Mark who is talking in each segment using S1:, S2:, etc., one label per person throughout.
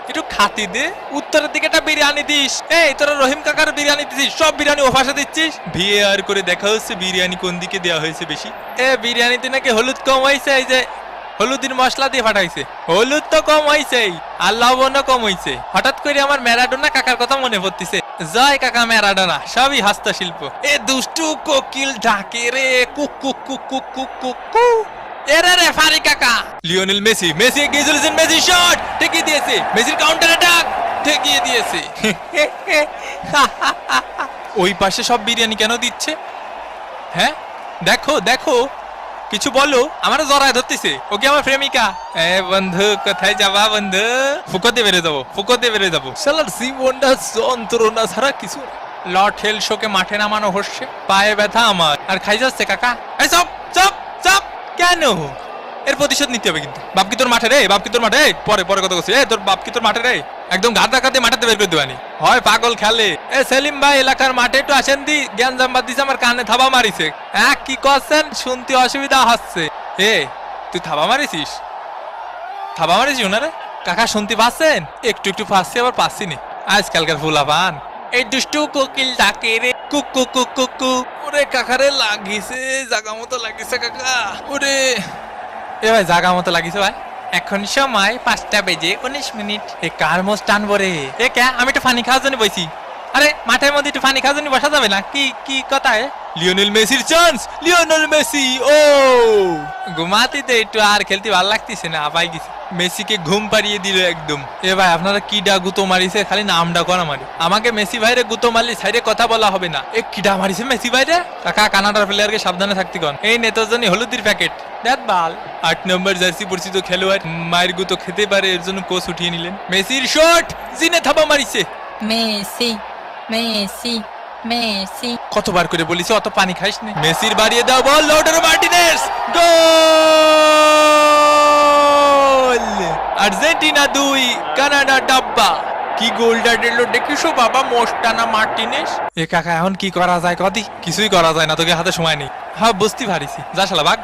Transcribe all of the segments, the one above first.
S1: একটু খাতি দে। উত্তরের দিকে একটা বিরিয়ানি দিস। এই তোরা রহিম কাকার বিরিয়ানি দিছিস, সব বিরিয়ানি ও ভাষা দিচ্ছিস। ভিএআর করে দেখা হচ্ছে বিরিয়ানি কোন দিকে দেওয়া হয়েছে বেশি। বিরিয়ানিতে নাকি হলুদ কম হয়েছে, এই যে হলুদের মশলা দিয়ে ফাটাইছে। হলুদ তো কম হয়েছে আর লবণও কম হয়েছে। হঠাৎ করে আমার ম্যারাডোনা কাকার কথা মনে পড়তেছে। জয় কাকা ম্যারাডোনা, সবই হস্তশিল্প। দুষ্টু কোকিল ডাকে রে, cook cook cook cook cook cook কু। এরে রেফারি কাকা, লিওনেল মেসি, মেসি এগিয়ে চলেছেন, মেসি শট ঠেকিয়ে দিয়েছে, মেসির কাউন্টার অ্যাটাক ঠেকিয়ে দিয়েছে। ওই পাশে সব বিরিয়ানি কেন দিচ্ছে? হ্যাঁ দেখো দেখো, কিছু বলো। আমার জড়ায় ধরতেছে, ওকে আমার প্রেমিকা। বন্ধু কোথায় যাবা বন্ধু? ফুকতে বেড়ে যাবো, ফুকতে বেড়ে যাবো। শালার জীবনটা যন্ত্রণা ছাড়া কিছু। লর্ড হেল শোকে মাঠে নামানো হচ্ছে, পায়ে ব্যথা আমার আর খাই যাচ্ছে কাকা। এই চপ চপ চপ, কেন? এর প্রতিশোধ নিতে হবে কিন্তু। বাপ কি তোর মাঠে রে, বাপ কি তোর মাঠে? পরে পরে কথা বলছি। তোর বাপ কি তোর মাঠে রে? একদম গাদা কাতে মাঠেতে বের করে দেবানি হয়, পাগল খেলে। সেলিম ভাই এলাকার মাঠে একটু আসেন দি, জ্ঞান জাম্বাদ দিছে, আমার কানে থাবা মারিছে। হ্যাঁ কি করছেন? শুনতে অসুবিধা হচ্ছে। তুই থাবা মারিছিস? থাবা মারিছিস ওনারে? কাকা শুনতে পাচ্ছেন? একটু একটু পাচ্ছি, আবার পাচ্ছি নি। আজকালকার ফুলা পান। এই দুষ্টু কোকিল ডাকে রে, cook cook cook cook cook. ওরে কাকারে লাগিছে, জাগা মতো লাগিছে কাকা। ওরে ভাই জাগা মতো লাগিছে ভাই। এখন সময় 5:19। কার মোষ টানবো রে? কে? আমি একটু পানি খাওয়ার জন্য বসি। আরে মাঠের মধ্যে একটু পানি খাওয়ার জন্য বসা যাবে না? কি কি কথা? লিওনেল মেসির চান্স, লিওনেল মেসি। ও ঘুমাতে তো একটু আর খেলতে ভালো লাগতেছে না, আপাই গেছে। মেসিকে ঘুম পাড়িয়ে দিল একদম। ভাই আপনারা কি ডা গুতো মারিছে? খালি নামটা করা মারি। আমাকে মেসি ভাইরে গুতো মারলি সাইডে কথা বলা হবে না। কিডা মারিছে মেসি ভাইরে? কাকা কানাডার প্লেয়ারকে সাবধানে থাকতে কন। এই নেতার জন্য হলুদের প্যাকেট দেখ বাল। 8 নম্বর জার্সি পরিচিত খেলোয়াড় মায়ের গুতো খেতে পারে, এর জন্য কোচ উঠিয়ে নিলেন। মেসির শট, জিনে থাবা মারিছে।
S2: Messi Messi Messi.
S1: কতবার করে বলিস অত পানি খাইস না। মেসির বাড়িয়ে দাও বল, লাউটারো মার্টিনেজ। গোল! আর্জেন্টিনা 2, কানাডা ডাব্বা। কি গোলটা দিল দেখিছো বাবা, মোস্টানা মার্টিনেজ। কাকা এখন কি করা যায় কদি? কিছুই করা যায় না, তোকে হাতে সময় নেই। হ্যাঁ বুঝতে পারিছি, যা শালা ভাগ।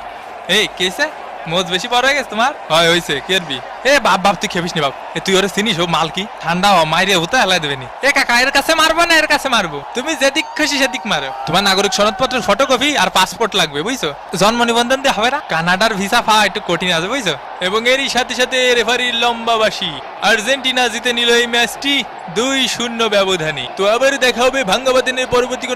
S1: কেসে মোজ বেশি বড় হয়ে গেছে তোমার? হয় হইছে, কেরবি। বাপ বাপ তুই খেপিস নি বাপ। তুই ওরে চিনিস? ও মাল কি ঠান্ডা হ, মাইরে হতে হেলাই দেবে নি। কাকা এর কাছে মারবো না, এর কাছে মারবো। তুমি যেদিক খুশি সেদিক মারো। তোমার নাগরিক সনদপত্রের ফটোকপি আর পাসপোর্ট লাগবে, বুঝছো? জন্ম নিবন্ধন দিয়ে হবে না। কানাডার ভিসা পাওয়া একটু কঠিন আছে, বুঝছো? এবং এরই সাথে সাথে রেফারির লম্বাবাসী। আর্জেন্টিনা জিতে নিল এই ম্যাচটি 2-0 ব্যবধানে। তো আবার দেখা হবে ভাঙ্গাবাদিনের পরবর্তী